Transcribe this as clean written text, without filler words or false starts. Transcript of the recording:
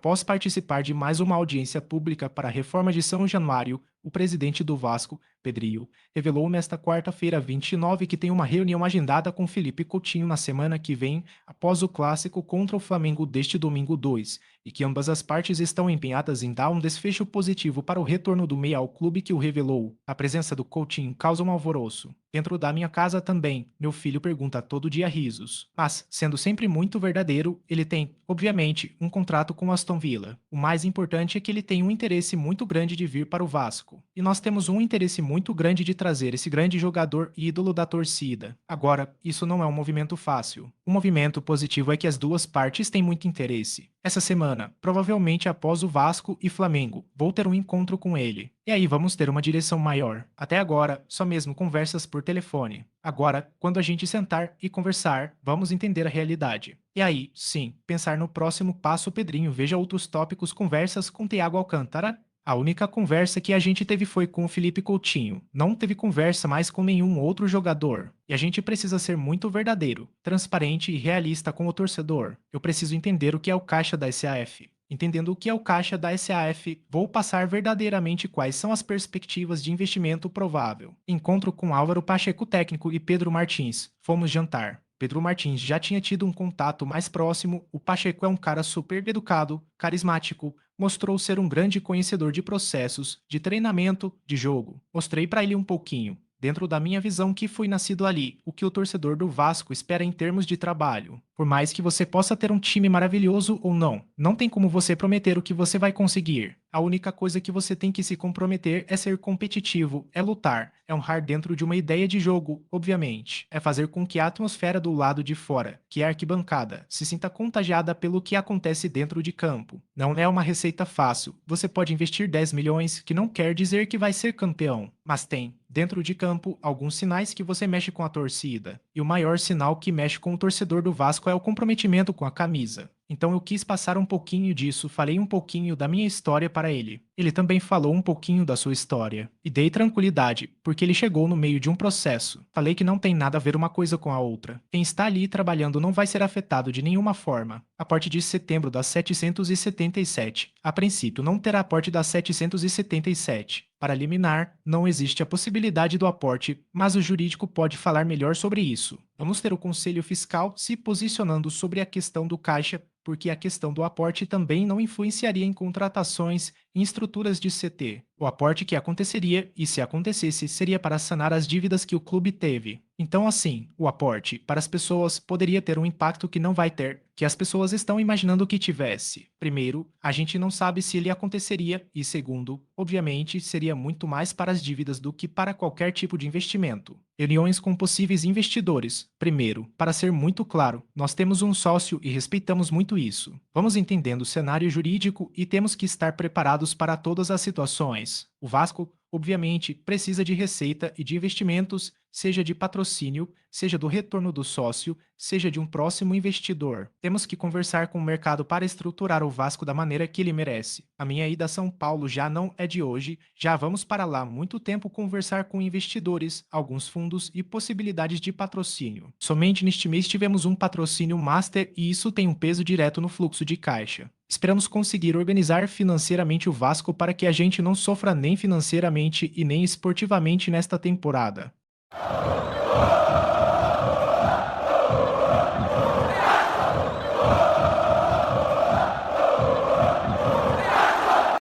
Após participar de mais uma audiência pública para a reforma de São Januário, o presidente do Vasco, Pedrinho, revelou nesta quarta-feira, 29, que tem uma reunião agendada com Felipe Coutinho na semana que vem, após o clássico contra o Flamengo deste domingo 2, e que ambas as partes estão empenhadas em dar um desfecho positivo para o retorno do meia ao clube que o revelou. A presença do Coutinho causa um alvoroço. Dentro da minha casa também, meu filho pergunta todo dia risos. Mas, sendo sempre muito verdadeiro, ele tem, obviamente, um contrato com o Aston Villa. O mais importante é que ele tem um interesse muito grande de vir para o Vasco. E nós temos um interesse muito grande de trazer esse grande jogador ídolo da torcida. Agora, isso não é um movimento fácil. O movimento positivo é que as duas partes têm muito interesse. Essa semana, provavelmente após o Vasco e Flamengo, vou ter um encontro com ele. E aí vamos ter uma direção maior. Até agora, só mesmo conversas por telefone. Agora, quando a gente sentar e conversar, vamos entender a realidade. E aí, sim, pensar no próximo passo, Pedrinho. Veja outros tópicos, conversas com Thiago Alcântara. A única conversa que a gente teve foi com o Felipe Coutinho. Não teve conversa mais com nenhum outro jogador. E a gente precisa ser muito verdadeiro, transparente e realista com o torcedor. Eu preciso entender o que é o caixa da SAF. Entendendo o que é o caixa da SAF, vou passar verdadeiramente quais são as perspectivas de investimento provável. Encontro com Álvaro Pacheco técnico e Pedro Martins. Fomos jantar. Pedro Martins já tinha tido um contato mais próximo, o Pacheco é um cara super educado, carismático, mostrou ser um grande conhecedor de processos, de treinamento, de jogo. Mostrei para ele um pouquinho, dentro da minha visão que fui nascido ali, o que o torcedor do Vasco espera em termos de trabalho. Por mais que você possa ter um time maravilhoso ou não, não tem como você prometer o que você vai conseguir. A única coisa que você tem que se comprometer é ser competitivo, é lutar, é honrar dentro de uma ideia de jogo, obviamente. É fazer com que a atmosfera do lado de fora, que é a arquibancada, se sinta contagiada pelo que acontece dentro de campo. Não é uma receita fácil. Você pode investir 10 milhões, que não quer dizer que vai ser campeão, mas tem, dentro de campo, alguns sinais que você mexe com a torcida. E o maior sinal que mexe com o torcedor do Vasco é o comprometimento com a camisa. Então eu quis passar um pouquinho disso, falei um pouquinho da minha história para ele. Ele também falou um pouquinho da sua história. E dei tranquilidade, porque ele chegou no meio de um processo. Falei que não tem nada a ver uma coisa com a outra. Quem está ali trabalhando não vai ser afetado de nenhuma forma. Aporte de setembro das 777. A princípio, não terá aporte das 777. Para liminar, não existe a possibilidade do aporte, mas o jurídico pode falar melhor sobre isso. Vamos ter o Conselho Fiscal se posicionando sobre a questão do caixa, porque a questão do aporte também não influenciaria em contratações em estruturas de CT. O aporte que aconteceria, e se acontecesse, seria para sanar as dívidas que o clube teve. Então, assim, o aporte para as pessoas poderia ter um impacto que não vai ter, que as pessoas estão imaginando que tivesse. Primeiro, a gente não sabe se ele aconteceria, e segundo, obviamente, seria muito mais para as dívidas do que para qualquer tipo de investimento. Reuniões com possíveis investidores. Primeiro, para ser muito claro, nós temos um sócio e respeitamos muito isso. Vamos entendendo o cenário jurídico e temos que estar preparados para todas as situações. O Vasco, obviamente, precisa de receita e de investimentos, seja de patrocínio, seja do retorno do sócio, seja de um próximo investidor. Temos que conversar com o mercado para estruturar o Vasco da maneira que ele merece. A minha ida a São Paulo já não é de hoje, já vamos para lá há muito tempo conversar com investidores, alguns fundos e possibilidades de patrocínio. Somente neste mês tivemos um patrocínio master e isso tem um peso direto no fluxo de caixa. Esperamos conseguir organizar financeiramente o Vasco para que a gente não sofra nem financeiramente e nem esportivamente nesta temporada.